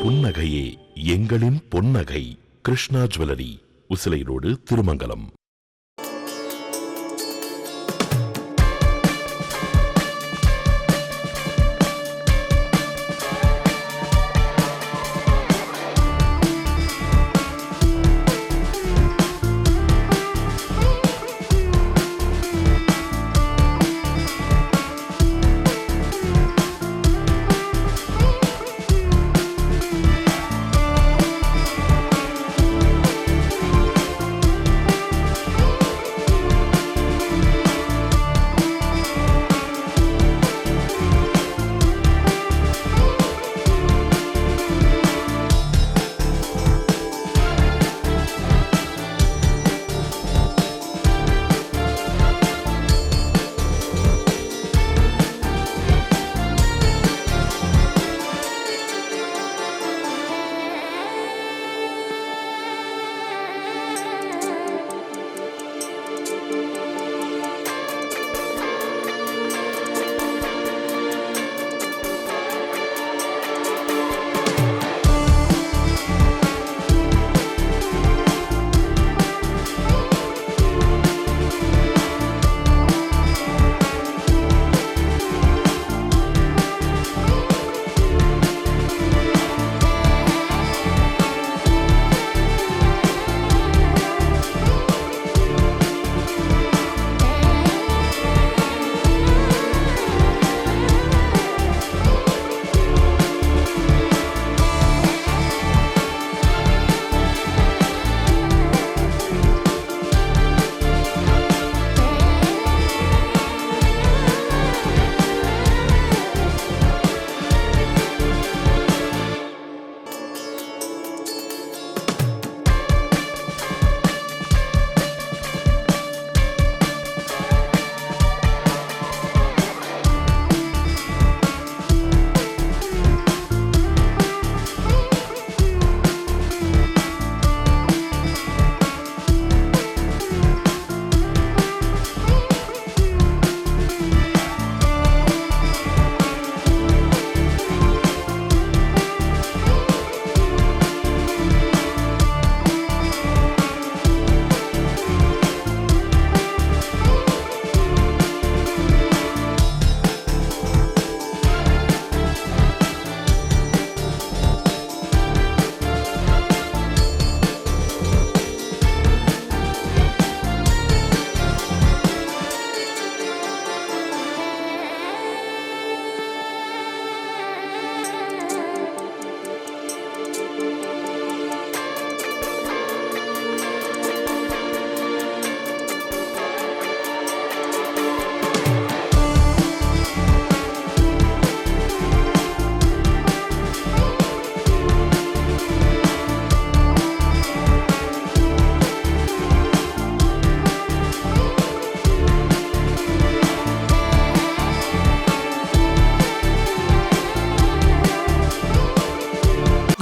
புன்னகையே எங்களின் பொன்னகை. Krishna jewellery, Usilai road, Thirumangalam.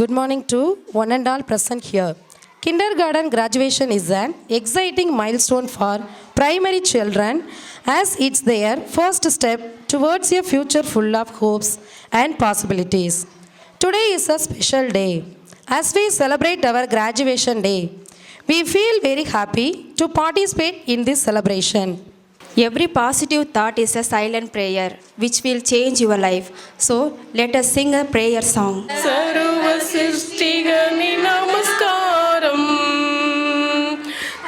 Good morning to one and all present here. Kindergarten graduation is an exciting milestone for primary children as it's their first step towards a future full of hopes and possibilities. Today is a special day. As we celebrate our graduation day, we feel very happy to participate in this celebration. Every positive thought is a silent prayer which will change your life. So let us sing a prayer song. Sarva Srishtigani Namaskaram.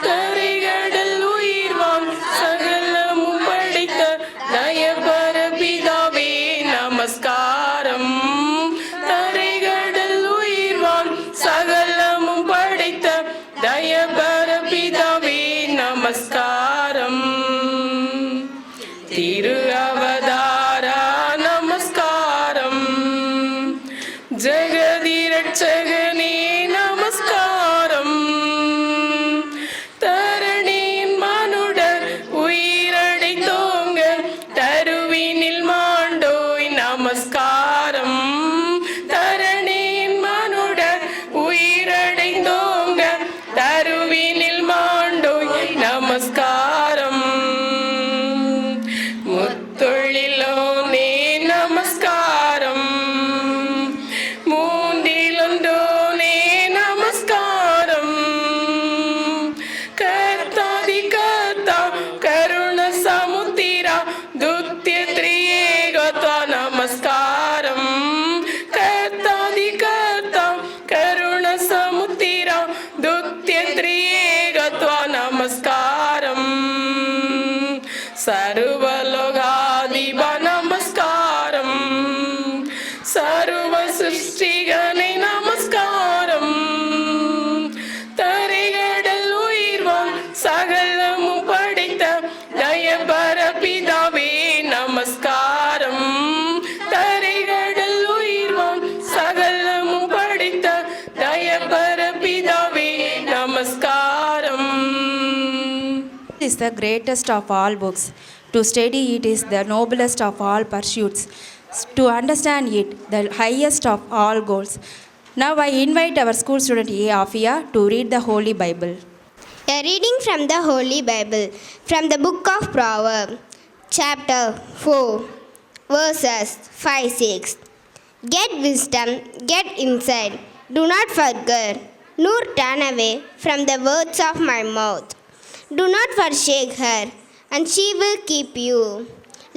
Tarigadal Uirvam Sagalamum Paditha Dayabara Pidave Namaskaram. Tarigadal Uirvam Sagalamum Paditha Dayabara Pidave Namaskaram. Thiru Avadara Namaskaram. Jagadi Ratchagane Namaskaram. Tharaniyin Manudar Uyiradi Thonga Taruvinil Mandoi Namaskaram. Tharaniyin Manudar Uyiradi Thonga Taruvinil Mandoi Namaskaram. Muttolilone Namaskaram. Moondilon சர்வ சிருஷ்டிகனை நமஸ்காரம். தரைகடல் உயிர்வான் சகலமும் படைத்த தயபர பிதாவே நமஸ்காரம். தரைகடல் உயிர்வான் சகலமும் படைத்த தயபர பிதாவே நமஸ்காரம். Is the greatest of all books. To study it is the noblest of all pursuits. To understand it, the highest of all goals. Now I invite our school student A. Afia to read the Holy Bible. A reading from the Holy Bible, from the book of Proverbs, chapter 4, verses 5-6. Get wisdom, get insight. Do not forget, nor turn away from the words of my mouth. Do not forsake her, and she will keep you.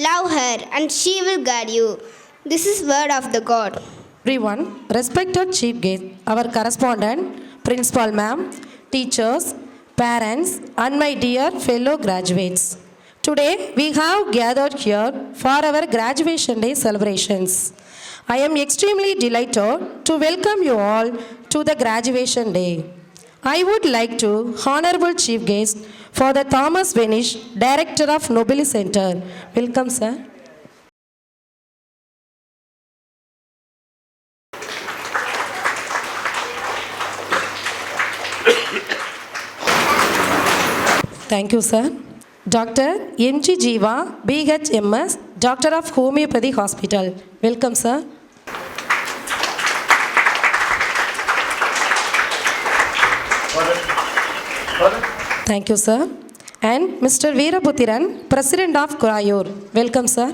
Love her, and she will guard you. This is word of the God. Everyone, respected chief guest, our correspondent, principal ma'am, teachers, parents, and my dear fellow graduates. Today, we have gathered here for our graduation day celebrations. I am extremely delighted to welcome you all to the graduation day. I would like to honorable chief guest for the Thomas Venish, Director of Nobili Center. Welcome, sir. Thank you, sir. Dr. M.G. Jiva, BHMS, Doctor of Homeopathy Hospital. Welcome, sir. Thank you, sir. And Mr. Veeraputhiran, President of Kurayur. Welcome, sir.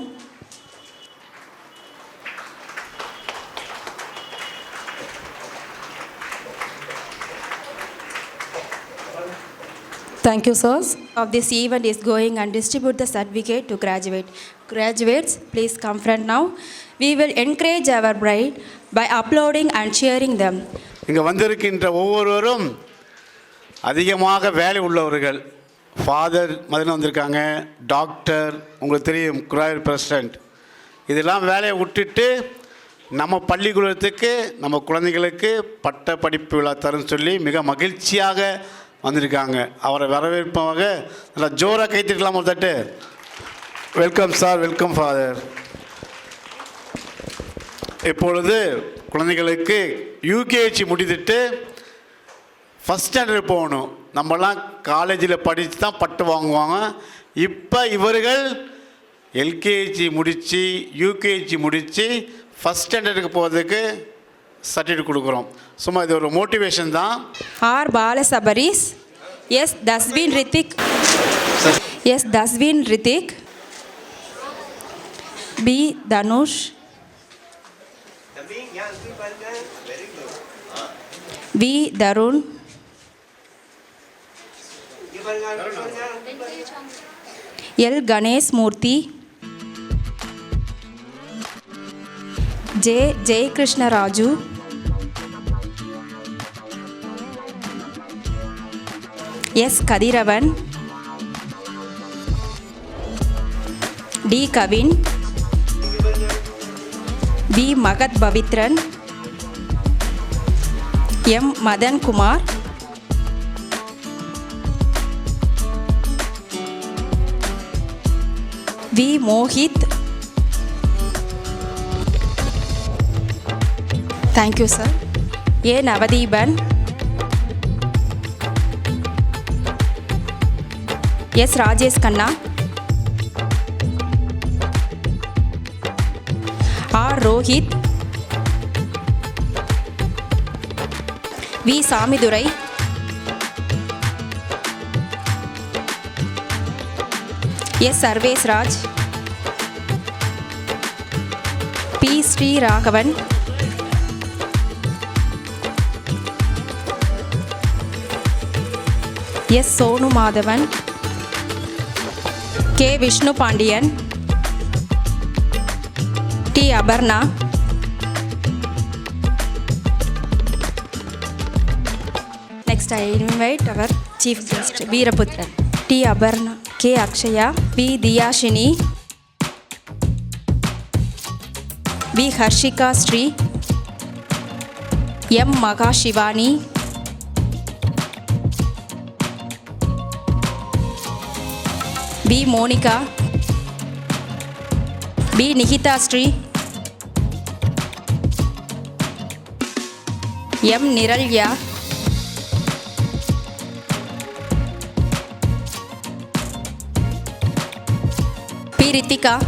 Thank you, sirs. Of this event is going and distribute the certificate to graduate. Graduates, please come front now. We will encourage our bride by applauding and cheering them. இங்கே வந்திருக்கின்ற ஒவ்வொருவரும் அதிகமாக வேலை உள்ளவர்கள். Father மதில் வந்திருக்காங்க, doctor, உங்களுக்கு தெரியும் குராயர் பிரசிடெண்ட். இதெல்லாம் வேலையை விட்டுட்டு நம்ம பள்ளிக்கூடத்துக்கு நம்ம குழந்தைகளுக்கு பட்ட படிப்பு விழா தருன்னு சொல்லி மிக மகிழ்ச்சியாக வந்திருக்காங்க. அவரை வரவேற்பமாக நல்லா ஜோராக கைத்திருக்கலாம் ஒரு தட்டு. Welcome sir, welcome father. இப்பொழுது குழந்தைகளுக்கு யூகேஜி முடித்துட்டு ஃபஸ்ட் ஸ்டாண்டர்ட் போகணும். நம்மலாம் காலேஜில் படித்து தான் பட்டு வாங்குவாங்க. இப்போ இவர்கள் எல்கேஜி முடித்து யூகேஜி முடித்து ஃபஸ்ட் ஸ்டாண்டர்டுக்கு போகிறதுக்கு சர்டிஃபிகேட் கொடுக்குறோம். சும்மா இது ஒரு மோட்டிவேஷன் தான். R Balasabaris, S Thaswin Rithik, S Thaswin Rithik, P Dhanush, V Tarun, L Ganesh Murthy, J Jayakrishnaraju, S Kathiravan, D Kavin, V Magath Pavithran, M Madhankumar, V Mohith. Thank you sir. A Navadeepan, S Rajesh Kanna, R Rohith, V Samidurai, S Sarvesraj, P Sriraghavan, S Sonu Madhavan, K Vishnu Pandian, D Aparna, next I invite our chief guest Veeraputhiran, T Abarna, K Akshaya, V Diyashini, V Harshika Sri, M. Magashivani, B. Monica, B. Nikita Sri, M. Niralya, P. Ritika,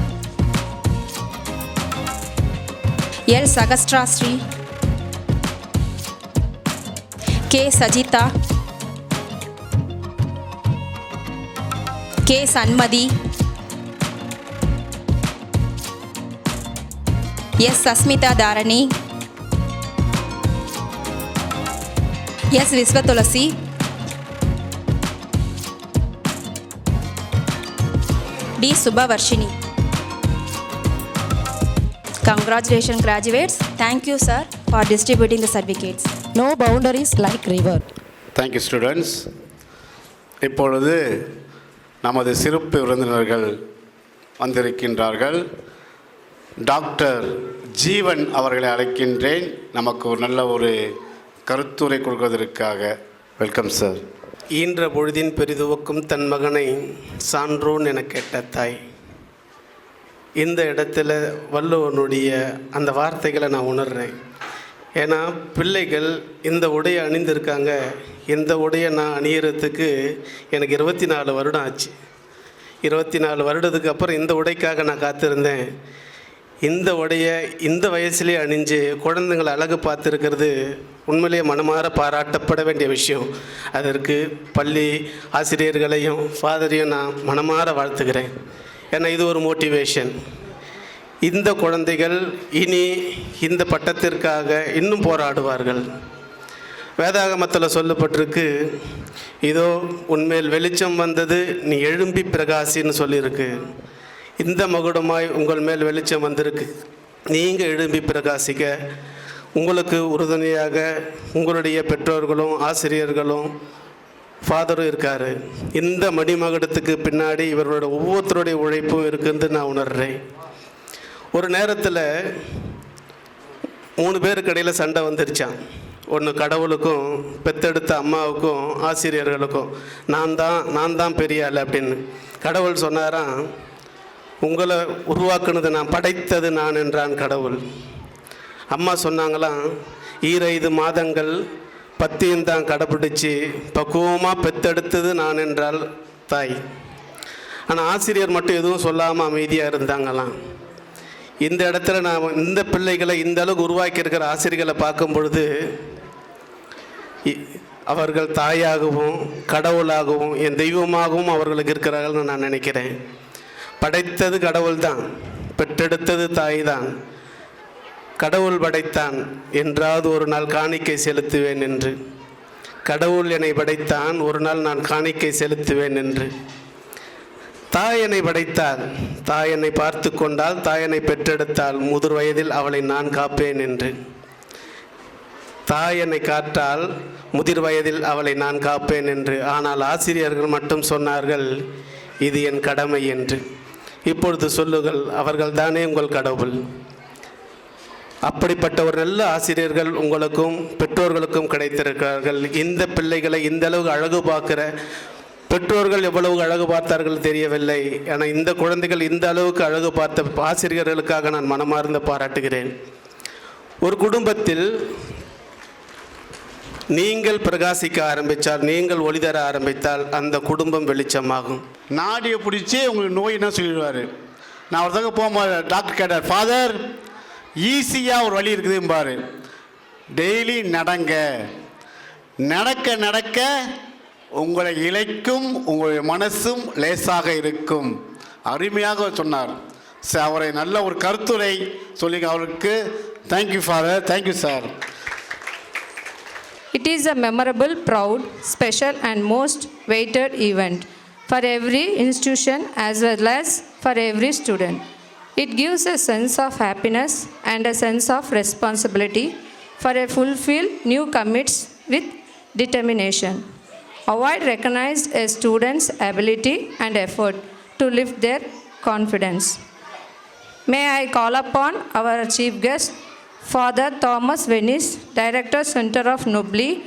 L. Sagastra Sri, K. Sajita, K. Sanmadi, S. Sasmita Dharani, S. Visvatulasi, D. Subhavarshini. Congratulations graduates. Thank you sir for distributing the certificates. No boundaries like river. Thank you students. இப்பொழுது நமது சிறப்பு விருந்தினர்கள் வந்திருக்கின்றார்கள். Doctor ஜீவன் அவர்களை அழைக்கின்றேன். நமக்கு ஒரு நல்ல ஒரு கருத்துரை கொடுப்பதற்காக. Welcome sir. ஈன்ற பொழுதின் பெரிதுவக்கும் தன் மகனை சான்றோன் என கேட்ட தாய். இந்த இடத்துல வள்ளுவனுடைய அந்த வார்த்தைகளை நான் உணர்கிறேன். ஏன்னா பிள்ளைகள் இந்த உடையை அணிந்திருக்காங்க. இந்த உடையை நான் அணியறதுக்கு எனக்கு 24 வருடம் ஆச்சு. 24 வருடத்துக்கு அப்புறம் இந்த உடைக்காக நான் காத்திருந்தேன். இந்த உடையை இந்த வயசுலேயே அணிஞ்சு குழந்தைங்களை அழகு பார்த்துருக்கிறது உண்மையிலேயே மனமாற பாராட்டப்பட வேண்டிய விஷயம். அதற்கு பள்ளி ஆசிரியர்களையும் ஃபாதரையும் நான் மனமாற வாழ்த்துக்கிறேன். ஏன்னா இது ஒரு மோட்டிவேஷன். இந்த குழந்தைகள் இனி இந்த பட்டத்திற்காக இன்னும் போராடுவார்கள். வேதாகமத்தில் சொல்லப்பட்டிருக்கு, இதோ உன்மேல் வெளிச்சம் வந்தது, நீ எழும்பி பிரகாசின்னு சொல்லியிருக்கு. இந்த மகுடமாய் உங்கள் மேல் வெளிச்சம் வந்திருக்கு. நீங்கள் எழும்பி பிரகாசிக்க உங்களுக்கு உறுதுணையாக உங்களுடைய பெற்றோர்களும் ஆசிரியர்களும் ஃபாதரும் இருக்கார். இந்த மணிமகுடத்துக்கு பின்னாடி இவர்களோட ஒவ்வொருத்தருடைய உழைப்பும் இருக்குன்னு நான் உணர்கிறேன். ஒரு நேரத்தில் 3 பேருக்கு இடையில் சண்டை வந்துருச்சான். ஒன்று கடவுளுக்கும் பெத்தெடுத்த அம்மாவுக்கும் ஆசிரியர்களுக்கும். நான் தான் பெரிய ஆள் அப்படின்னு. கடவுள் சொன்னாராம், உங்களை உருவாக்குனது நான், படைத்தது நான் என்றான் கடவுள். அம்மா சொன்னாங்களாம், 25 மாதங்கள் 10 தான் கடைப்பிடிச்சி பக்குவமாக பெத்தெடுத்தது நான் என்றால் தாய். ஆனால் ஆசிரியர் மட்டும் எதுவும் சொல்லாமல் அமைதியாக இருந்தாங்களாம். இந்த இடத்துல நான் இந்த பிள்ளைகளை இந்த அளவுக்கு உருவாக்கியிருக்கிற ஆசிரியர்களை பார்க்கும் பொழுது அவர்கள் தாயாகவும் கடவுளாகவும் என் தெய்வமாகவும் அவர்களுக்கு இருக்கிறார்கள்னு நான் நினைக்கிறேன். படைத்தது கடவுள் தான், பெற்றெடுத்தது தாய் தான். கடவுள் படைத்தான், என்றாவது ஒரு நாள் காணிக்கை செலுத்துவேன் என்று. கடவுள் என்னை படைத்தான், ஒரு நாள் நான் காணிக்கை செலுத்துவேன் என்று. தாய் என்னை படைத்தாள், தாய் என்னை பார்த்து கொண்டால், தாய் என்னை பெற்றெடுத்தாள், முதிர் வயதில் அவளை நான் காப்பேன் என்று. தாய் என்னை காத்தால், முதிர் வயதில் அவளை நான் காப்பேன் என்று. ஆனால் ஆசிரியர்கள் மட்டும் சொன்னார்கள், இது என் கடமை என்று. இப்பொழுது சொல்லுங்கள், அவர்கள் தானே உங்கள் கடவுள். அப்படிப்பட்ட ஒரு நல்ல ஆசிரியர்கள் உங்களுக்கும் பெற்றோர்களுக்கும் கிடைத்திருக்கிறார்கள். இந்த பிள்ளைகளை இந்த அளவுக்கு அழகு பார்க்கிற பெற்றோர்கள் எவ்வளவு அழகு பார்த்தார்கள் தெரியவில்லை. ஆனால் இந்த குழந்தைகள் இந்த அளவுக்கு அழகு பார்த்த ஆசிரியர்களுக்காக நான் மனமார்ந்து பாராட்டுகிறேன். ஒரு குடும்பத்தில் நீங்கள் பிரகாசிக்க ஆரம்பித்தால், நீங்கள் ஒளி தர ஆரம்பித்தால் அந்த குடும்பம் வெளிச்சமாகும். நாடியை பிடிச்சி உங்களுக்கு நோய் என்ன சொல்லிடுவார். நான் ஒருத்தங்க போகும்போது டாக்டர் கேட்டார், ஃபாதர் ஈஸியாக ஒரு வழி இருக்குதும்பாரு. டெய்லி நடங்க, நடக்க நடக்க உங்களை இழைக்கும், உங்களுடைய மனசும் லேசாக இருக்கும். அருமையாக சொன்னார். அவரை நல்ல ஒரு கருத்துரை சொல்லி அவருக்கு thank you father. Thank you sir. It is a memorable, proud, special and most weighted event for every institution as well as for every student. It gives a sense of happiness and a sense of responsibility for a fulfilled new commits with determination. Award recognized a student's ability and effort to lift their confidence. May I call upon our chief guest, Father Thomas Venice, Director Center of Nobly,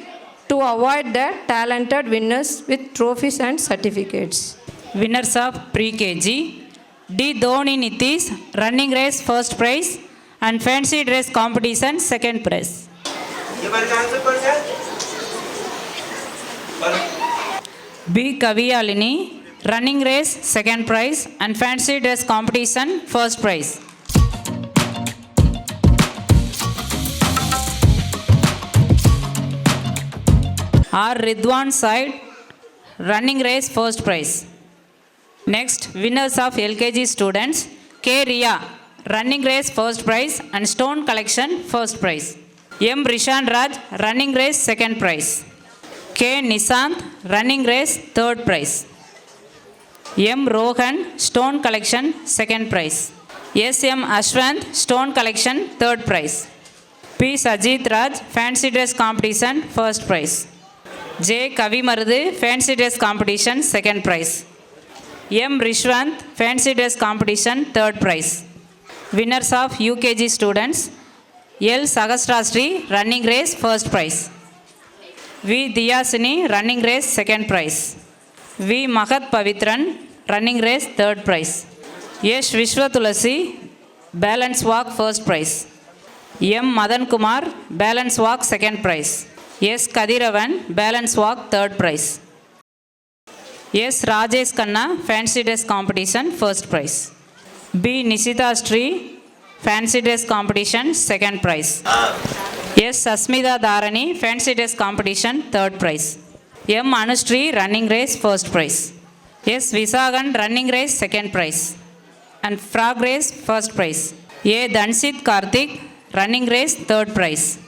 to award the talented winners with trophies and certificates. Winners of pre-KG, D. Dhoni Nitish, running race first prize and fancy dress competition second prize. B. Kaviyalini, running race second prize and fancy dress competition first prize. R. Ridwan Said, running race first prize. Next, winners of LKG students, K. Riya, running race first prize and stone collection first prize. M. Rishan Raj, running race second prize. K. Nisant, running race third prize. M. Rohan, stone collection second prize. S. M. Ashwant, stone collection third prize. P. Sajit Raj, fancy dress competition first prize. J. Kavi Marudhu, fancy dress competition second prize. M. Rishwant, fancy dress competition third prize. Winners of UKG students, L. Sahasrasri, running race first prize. V. Diyasini, running race second prize. V. Mahat Pavitran, running race third prize. S. Vishwatulasi, balance walk first prize. M. Madan Kumar, balance walk second prize. S. Kadiravan, balance walk third prize. S. Rajesh Khanna, fancy dress competition first prize. B. Nishita Sri, fancy dress competition second prize. S. Sasmita Dharani, fancy dress competition third prize. M. Anushree, running race first prize. S. Visagan, running race second prize and frog race first prize. A. Dansit Karthik, running race third prize.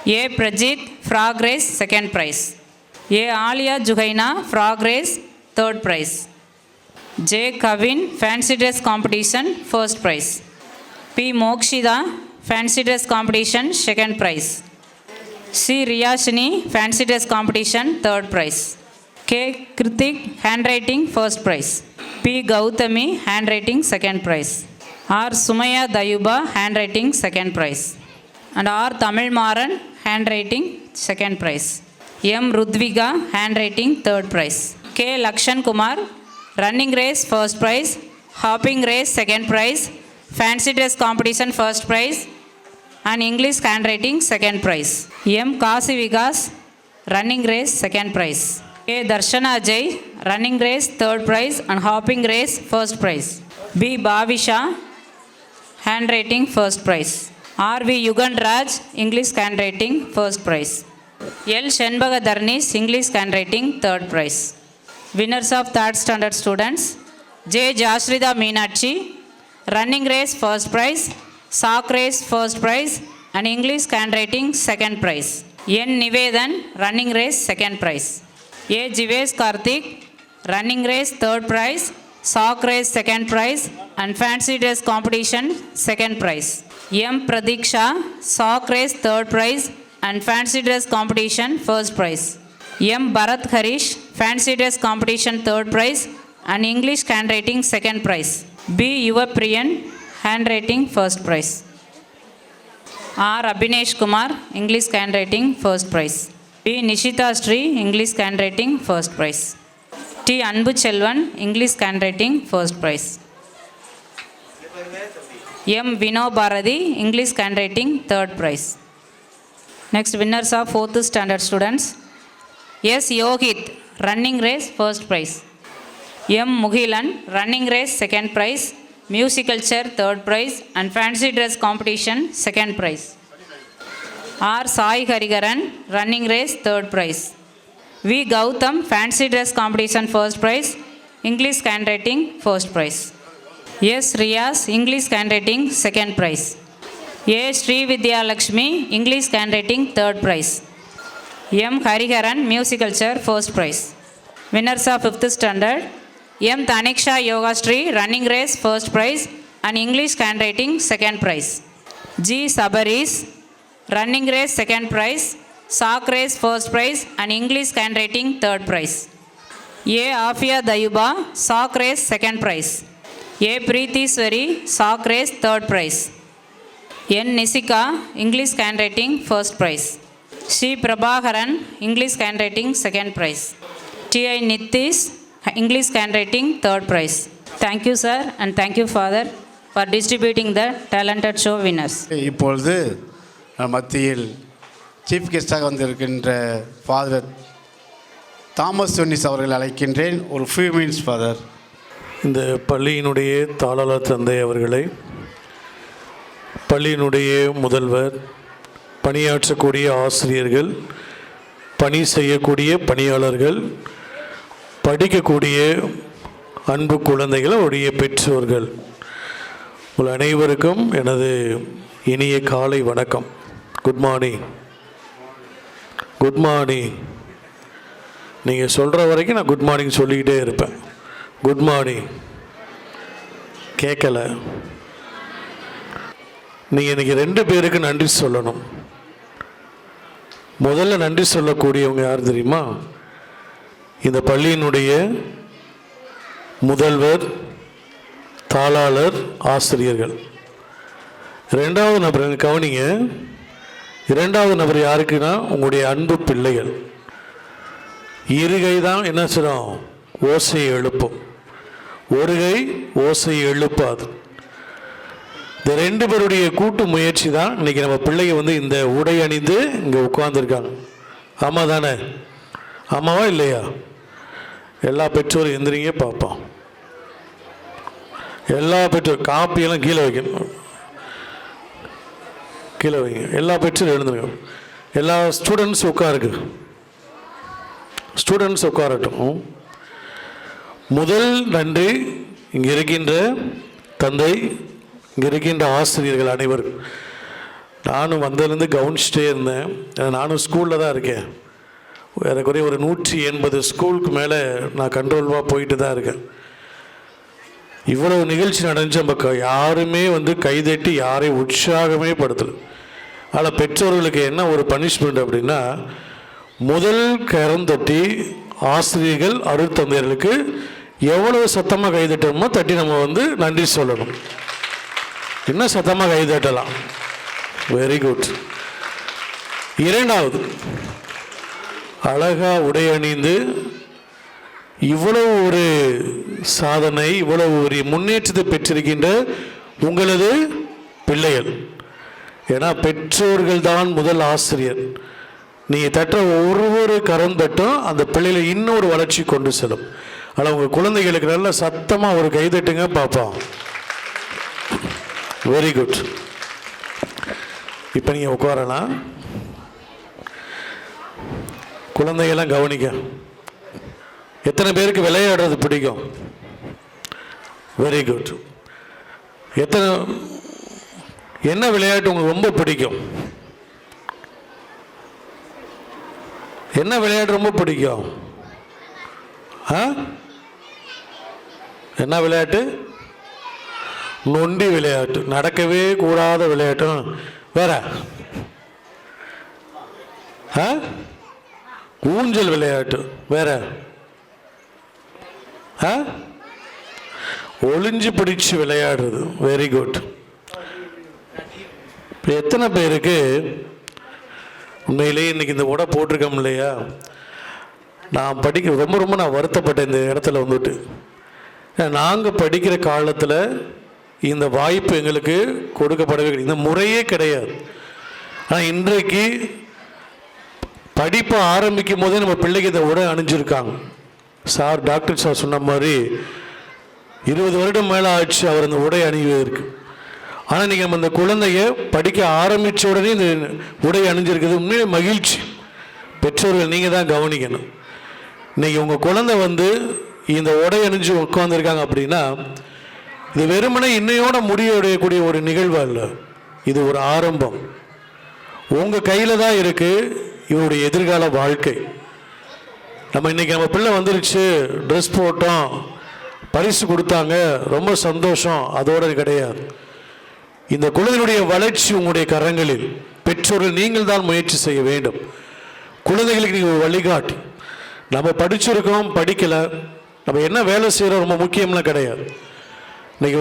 A. Prajit, frog race second prize. A. Alia Juhaina, frog race third prize. J. Kavin, fancy dress competition first prize. P. Mokshida, fancy dress competition second prize. C. Riyashini, fancy dress competition third prize. K. Kritik, handwriting first prize. P. Gautami, handwriting second prize. R. Sumaya Dayuba, handwriting second prize. And R. Tamil Maran, handwriting second prize. M. Rudviga, handwriting third prize. K. Lakshan Kumar, running race first prize, hopping race second prize, fancy dress competition first prize and English handwriting second prize. M. Kasi Vikas, running race second prize. A. Darshana Ajay, running race third prize and hopping race first prize. B. Bhavisha, handwriting first prize. R. V. Yugand Raj, English handwriting first prize. L. Shenbaga Dharnis, English handwriting third prize. Winners of third standard students, J. Jashrida Meenakshi, running race first prize, sock race first prize and English handwriting second prize. N. Nivedan, running race second prize. A. Jivesh Karthik, running race third prize, sock race second prize and fancy dress competition second prize. M. Pradiksha, sock race third prize and fancy dress competition first prize. M. Bharat Harish, fancy dress competition third prize and English handwriting second prize. B. Yuva Priyan, handwriting first prize. R. Abhinesh Kumar, English handwriting first prize. B. Nishita Sri, English handwriting first prize. T. Anbu Chelvan, English handwriting first prize. M. Vino Bharati, English handwriting third prize. Next, winners of 4th standard students. S. Yohit, running race first prize. M. Mugilan, running race second prize, musical chair third prize and fancy dress competition second prize. R. Sai Harigaran, running race third prize. V. Gautam, fancy dress competition first prize, English handwriting first prize. S. Riyas, English handwriting second prize. A. Sri Vidya Lakshmi, English handwriting third prize. M. Hariharan, musical chair first prize. Winners of 5th standard, M. Taniksha Yogastri, running race first prize and English handwriting second prize. G. Sabaris, running race second prize, sock race first prize and English handwriting third prize. A. Afia Dayuba, sock race second prize. A. Preeti Swari, sock race third prize. N. Nisika, English handwriting, first prize. C. Prabhakaran, English handwriting, second prize. T. I. Nitish, English handwriting, third prize. Thank you, sir, and thank you, Father, for distributing the talented show winners. இப்பொழுது மத்தியில் chief கெஸ்டாக வந்திருக்கின்ற father Thomas சொன்னிஸ் அவர்கள் அழைக்கின்றேன். ஒரு few minutes father. இந்த பள்ளியினுடைய தாளாளர் தந்தை அவர்களை, பள்ளியினுடைய முதல்வர், பணியாற்றக்கூடிய ஆசிரியர்கள், பணி செய்யக்கூடிய பணியாளர்கள், படிக்கக்கூடிய அன்பு குழந்தைகள், அவருடைய பெற்றோர்கள், உங்கள் அனைவருக்கும் எனது இனிய காலை வணக்கம். Good morning. Good morning. நீங்கள் சொல்கிற வரைக்கும் நான் குட் மார்னிங் சொல்லிக்கிட்டே இருப்பேன். Good morning. கேட்கல. நீங்கள் இன்றைக்கி 2 பேருக்கு நன்றி சொல்லணும். முதல்ல நன்றி சொல்லக்கூடியவங்க யார் தெரியுமா? இந்த பள்ளியினுடைய முதல்வர், தாளாளர், ஆசிரியர்கள். 2வது நபர் கவனிங்க. 2வது நபர் யாருக்குன்னா உங்களுடைய அன்பு பிள்ளைகள். இருகை தான் என்ன சொல்லும்? ஓசையை எழுப்பும். ஒரு கை ஓசையை எழுப்பாது. இந்த 2 பேருடைய கூட்டு முயற்சி தான் இன்றைக்கி நம்ம பிள்ளைங்க இந்த உடை அணிந்து இங்கே உட்காந்துருக்காங்க. ஆமாம் தானே? ஆமாவா இல்லையா? எல்லா பெற்றோரும் எந்திரிங்க பார்ப்போம். எல்லா பெற்றோர் காப்பியெல்லாம் கீழே வைக்கணும். கீழே வைங்க. எல்லா பெற்றோரும் எழுந்துருங்க. எல்லா ஸ்டூடெண்ட்ஸ் உட்காருக்கு. ஸ்டூடெண்ட்ஸ் உட்காரட்டும். முதல் நன்றி இங்கே இருக்கின்ற தந்தை, இங்கே இருக்கின்ற ஆசிரியர்கள் அனைவரும். நானும் வந்ததுலேருந்து கவனிச்சிட்டே இருந்தேன். நானும் ஸ்கூலில் தான் இருக்கேன். ஏறக்குறைய ஒரு 180 ஸ்கூலுக்கு மேலே நான் கண்ட்ரோல்வாக போயிட்டு தான் இருக்கேன். இவ்வளவு நிகழ்ச்சி நடந்துச்சு. நம்ம யாருமே கைதட்டி யாரையும் உற்சாகமே படுத்தலை. ஆனால் பெற்றோர்களுக்கு என்ன ஒரு பனிஷ்மெண்ட் அப்படின்னா, முதல் கரந்தட்டி ஆசிரியர்கள், அருட்தந்தையர்களுக்கு எவ்வளவு சத்தமாக கைதட்டணுமோ தட்டி நம்ம நன்றி சொல்லணும். இன்னும் சத்தமாக கைதட்டலாம். Very good. 2வது, அழகாக உடை அணிந்து இவ்வளவு ஒரு சாதனை, இவ்வளவு ஒரு முன்னேற்றத்தை பெற்றிருக்கின்ற உங்களது பிள்ளைகள். ஏன்னா பெற்றோர்கள் தான் முதல் ஆசிரியர். நீங்கள் தட்டுற ஒவ்வொரு கரம் தட்டும் அந்த பிள்ளைகளை இன்னொரு வளர்ச்சி கொண்டு செல்லும். ஆனால் உங்கள் குழந்தைகளுக்கு நல்ல சத்தமாக ஒரு கைதட்டுங்க பார்ப்போம். Very good. இப்போ நீங்கள் உட்காரலாம். குழந்தைகள்லாம் கவனிக்க. எத்தனை பேருக்கு விளையாடுறது பிடிக்கும்? Very good. என்ன விளையாட்டு உங்களுக்கு ரொம்ப பிடிக்கும்? என்ன விளையாட்டு ரொம்ப பிடிக்கும்? என்ன விளையாட்டு? நொண்டி விளையாட்டு. நடக்கவே கூடாத விளையாட்டும். வேற ஊஞ்சல் விளையாட்டு. வேற ஒளிஞ்சு பிடிச்சு விளையாடுறது. Very good. இப்போ எத்தனை பேருக்கு உண்மையிலேயே இன்றைக்கி இந்த உடை போட்டிருக்கோம் இல்லையா? நான் ரொம்ப நான் வருத்தப்பட்டேன் இந்த இடத்துல நாங்கள் படிக்கிற காலத்தில் இந்த வாய்ப்பு எங்களுக்கு கொடுக்கப்படவே கிடையாது. இந்த முறையே கிடையாது. ஆனால் இன்றைக்கு படிப்பை ஆரம்பிக்கும் போதே நம்ம பிள்ளைக்கு இந்த உடை அணிஞ்சிருக்காங்க. டாக்டர் சார் சொன்ன மாதிரி 20 வருடம் மேலே ஆச்சு அவர் அந்த உடை அணிவதற்கு. ஆனால் நீங்கள் நம்ம இந்த குழந்தைய படிக்க ஆரம்பித்த உடனே இந்த உடை அணிஞ்சிருக்கிறது உண்மையிலே மகிழ்ச்சி. பெற்றோர்கள் நீங்கள் தான் கவனிக்கணும். இன்றைக்கி உங்கள் குழந்தை இந்த உடை அணிஞ்சு உட்காந்துருக்காங்க அப்படின்னா இது வெறுமனே இன்னையோட முடிவடையக்கூடிய ஒரு நிகழ்வு அல்ல. இது ஒரு ஆரம்பம். உங்கள் கையில் தான் இருக்குது இவருடைய எதிர்கால வாழ்க்கை. நம்ம பிள்ளை வந்துருச்சு, ட்ரெஸ் போட்டோம், பரிசு கொடுத்தாங்க, ரொம்ப சந்தோஷம், அதோடு கிடையாது. இந்த குழந்தைகளுடைய வளர்ச்சி உங்களுடைய கரங்களில். பெற்றோர்கள் நீங்கள் தான் முயற்சி செய்ய வேண்டும். குழந்தைகளுக்கு நீங்கள் ஒரு வழிகாட்டி. நம்ம படிச்சிருக்கோம், படிக்கலை, நம்ம என்ன வேலை செய்கிறோம் ரொம்ப முக்கியம்லாம் கிடையாது. இன்றைக்கி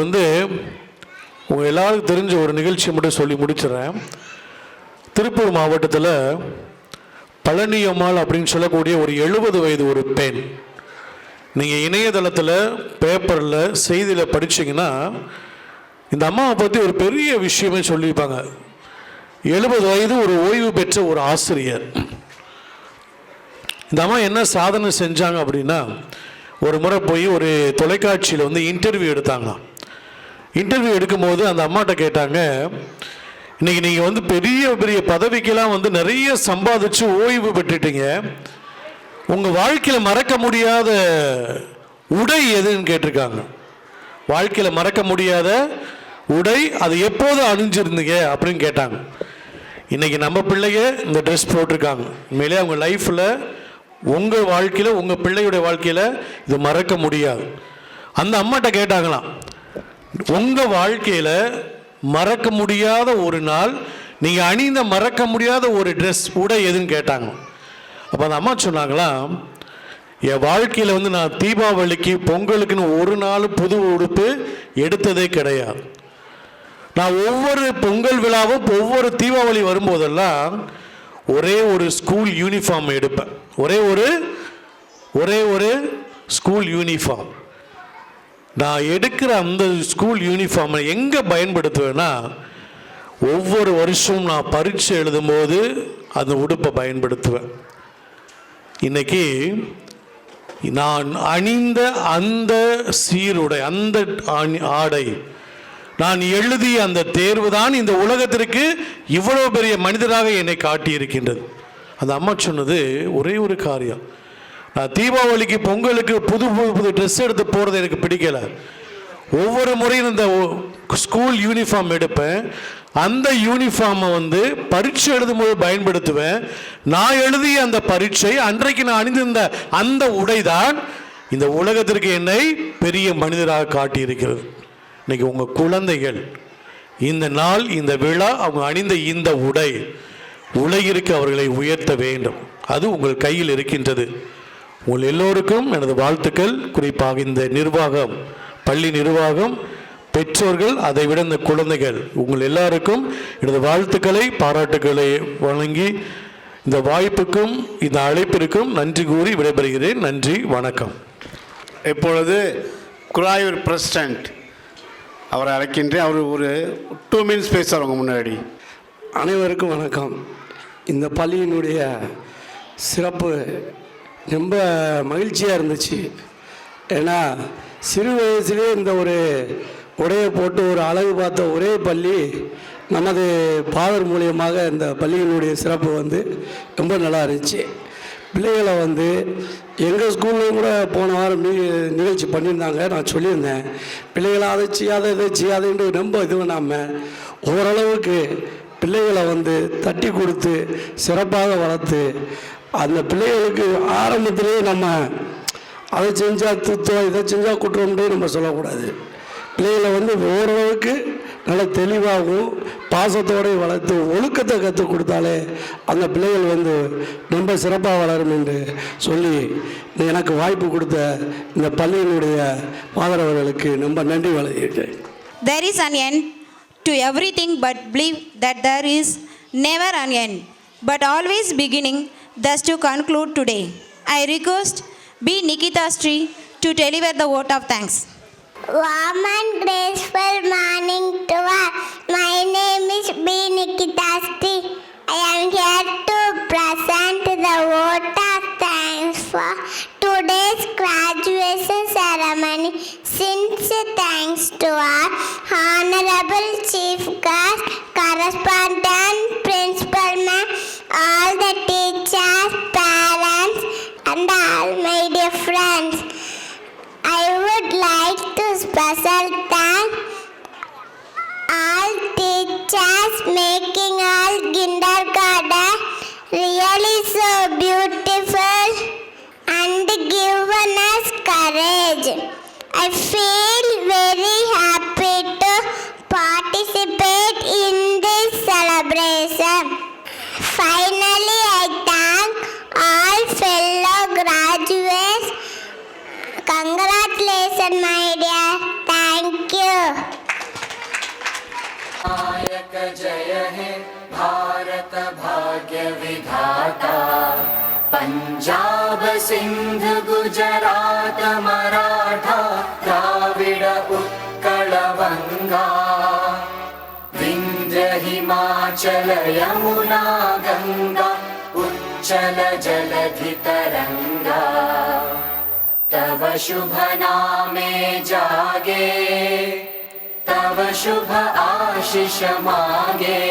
உங்கள் எல்லாருக்கும் தெரிஞ்ச ஒரு நிகழ்ச்சியை மட்டும் சொல்லி முடிச்சிடறேன். திருப்பூர் மாவட்டத்தில் பழனியம்மாள் அப்படின்னு சொல்லக்கூடிய ஒரு 70 வயது ஒரு பெண், நீங்கள் இணையதளத்தில் பேப்பரில் செய்தியில் படிச்சிங்கன்னா இந்த அம்மாவை பற்றி ஒரு பெரிய விஷயமே சொல்லியிருப்பாங்க. 70 வயது, ஒரு ஓய்வு பெற்ற ஒரு ஆசிரியர். இந்த அம்மா என்ன சாதனை செஞ்சாங்க அப்படின்னா, ஒரு முறை போய் ஒரு தொலைக்காட்சியில் வந்து இன்டர்வியூ எடுத்தாங்களாம். இன்டர்வியூ எடுக்கும்போது அந்த அம்மாட்ட கேட்டாங்க, இன்றைக்கி நீங்கள் வந்து பெரிய பெரிய பதவிக்கெல்லாம் வந்து நிறைய சம்பாதிச்சு ஓய்வு பெற்றுட்டீங்க, உங்கள் வாழ்க்கையில் மறக்க முடியாத உடை எதுன்னு கேட்டிருக்காங்க. வாழ்க்கையில் மறக்க முடியாத உடை அது எப்போது அணிஞ்சிருந்தீங்க அப்படின்னு கேட்டாங்க. இன்றைக்கி நம்ம பிள்ளைங்க இந்த ட்ரெஸ் போட்டிருக்காங்க. உண்மையிலே அவங்க லைஃப்பில், உங்கள் வாழ்க்கையில், உங்கள் பிள்ளையுடைய வாழ்க்கையில் இது மறக்க முடியாது. அந்த அம்மாட்ட கேட்டாங்களாம், உங்கள் வாழ்க்கையில் மறக்க முடியாத ஒரு நாள், நீங்கள் அணிந்த மறக்க முடியாத ஒரு ட்ரெஸ் உடை எதுன்னு கேட்டாங்க. அப்போ அந்த அம்மா சொன்னாங்களாம், என் வாழ்க்கையில் வந்து நான் தீபாவளிக்கு பொங்கலுக்குன்னு ஒரு நாள் புது உடுப்பு எடுத்ததே கிடையாது. நான் ஒவ்வொரு பொங்கல் விழாவும் ஒவ்வொரு தீபாவளி வரும்போதெல்லாம் ஒரே ஒரு ஸ்கூல் யூனிஃபார்ம் எடுப்பேன். ஒரே ஒரு ஸ்கூல் யூனிஃபார்ம். நான் எடுக்கிற அந்த ஸ்கூல் யூனிஃபார்மை எங்கே பயன்படுத்துவேன்னா, ஒவ்வொரு வருஷமும் நான் பரீட்சை எழுதும்போது அந்த உடுப்பை பயன்படுத்துவேன். இன்னைக்கு நான் அணிந்த அந்த சீருடை, அந்த ஆடை, நான் எழுதிய அந்த தேர்வு தான் இந்த உலகத்திற்கு இவ்வளோ பெரிய மனிதராக என்னை காட்டியிருக்கின்றது. அந்த அம்மா சொன்னது ஒரே ஒரு காரியம், நான் தீபாவளிக்கு பொங்கலுக்கு புது ட்ரெஸ் எடுத்து போகிறது எனக்கு பிடிக்கலை. ஒவ்வொரு முறையும் இந்த ஸ்கூல் யூனிஃபார்ம் எடுப்பேன். அந்த யூனிஃபார்மை வந்து பரீட்சை எழுதும்போது பயன்படுத்துவேன். நான் எழுதிய அந்த பரீட்சை, அன்றைக்கு நான் அணிந்திருந்த அந்த உடை தான் இந்த உலகத்திற்கு என்னை பெரிய மனிதராக காட்டியிருக்கிறது. இன்னைக்கு உங்கள் குழந்தைகள் இந்த நாள், இந்த விழா, அவங்க அணிந்த இந்த உடை உலகிற்கு அவர்களை உயர்த்த வேண்டும். அது உங்கள் கையில் இருக்கின்றது. உங்கள் எல்லோருக்கும் எனது வாழ்த்துக்கள். குறிப்பாக இந்த நிர்வாகம், பள்ளி நிர்வாகம், பெற்றோர்கள், அதை விட இந்த குழந்தைகள், உங்கள் எல்லாருக்கும் எனது வாழ்த்துக்களை, பாராட்டுக்களை வழங்கி இந்த வாய்ப்புக்கும் இந்த அழைப்பிற்கும் நன்றி கூறி விடைபெறுகிறேன். நன்றி, வணக்கம். இப்பொழுது குராயூர் பிரசிடென்ட் அவரை அழைக்கின்றேன். அவர் ஒரு 2 minutes பேசுவார் உங்கள் முன்னாடி. அனைவருக்கும் வணக்கம். இந்த பள்ளியினுடைய சிறப்பு ரொம்ப மகிழ்ச்சியாக இருந்துச்சு. ஏன்னா சிறு வயசுலேயே இந்த ஒரு உடையை போட்டு ஒரு அழகு பார்த்த ஒரே பள்ளி நமது ஃபாதர் மூலியமாக இந்த பள்ளியினுடைய சிறப்பு வந்து ரொம்ப நல்லா இருந்துச்சு. பிள்ளைகளை வந்து எங்கள் ஸ்கூல்லையும் கூட போன வாரம் நிகழ்ச்சி பண்ணியிருந்தாங்க. நான் சொல்லியிருந்தேன், பிள்ளைகளை அதை செய்யாத இதை செய்யாதுன்னு ரொம்ப இது பண்ணாமல் ஓரளவுக்கு பிள்ளைகளை வந்து தட்டி கொடுத்து சிறப்பாக வளர்த்து, அந்த பிள்ளைகளுக்கு ஆரம்பத்திலேயே நம்ம அதை செஞ்சால் துத்தம், இதை செஞ்சால் குற்றம்னே நம்ம சொல்லக்கூடாது. பிள்ளைகளை வந்து ஓரளவுக்கு நல்ல தெளிவாகவும் பாசத்தோடு வளர்த்து ஒழுக்கத்தை கற்றுக் கொடுத்தாலே அந்த பிள்ளைகள் வந்து ரொம்ப சிறப்பாக வளரும் என்று சொல்லி எனக்கு வாய்ப்பு கொடுத்த இந்த பள்ளியினுடைய மாணவர்களுக்கு ரொம்ப நன்றி வழங்கியிருக்கேன். There is an end to everything, but believe that there is never an end, but always beginning. Thus to conclude today, I request B. Nikita Sri to deliver the vote of thanks. Warm and graceful morning to all. My name is B. Nikita Sri. I am here to present the vote of thanks for today's graduation ceremony. Sincere thanks to our Honorable Chief Guest, Correspondent, Principal Ma'am, all the teachers, parents, and all my dear friends. I would like to special thank all teachers making all kindergarten really so beautiful and given us courage. I feel very happy to participate in this celebration. Finally, I thank all fellow graduates. Congratulations, my dear. Thank you. जय हे भारत भाग्य विधाता पंजाब सिंध गुजरात मराठा द्राविड उत्कल बंगा विंध्य हिमाचल यमुना गंगा उच्चल जलधि तरंगा तव शुभ नामे जागे तव शुभ आशीष मागे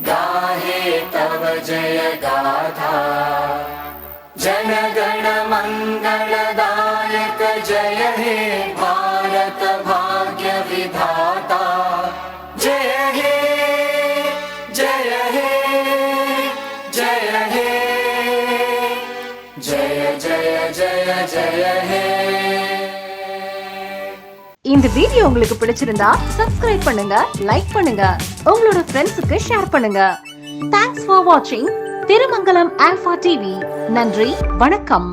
गाहे तव जय गाथा जन गण मंगलदायक जय हे भारत भाग्य विधाता जय हे जय हे जय हे जय जय जय जय हे। இந்த வீடியோ உங்களுக்கு பிடிச்சிருந்தா சப்ஸ்கிரைப் பண்ணுங்க, லைக் பண்ணுங்க, உங்களோட ஃப்ரெண்ட்ஸுக்கு ஷேர் பண்ணுங்க. தேங்க்ஸ் ஃபார் வாட்சிங் திருமங்கலம் ஆல்பா டிவி. நன்றி, வணக்கம்.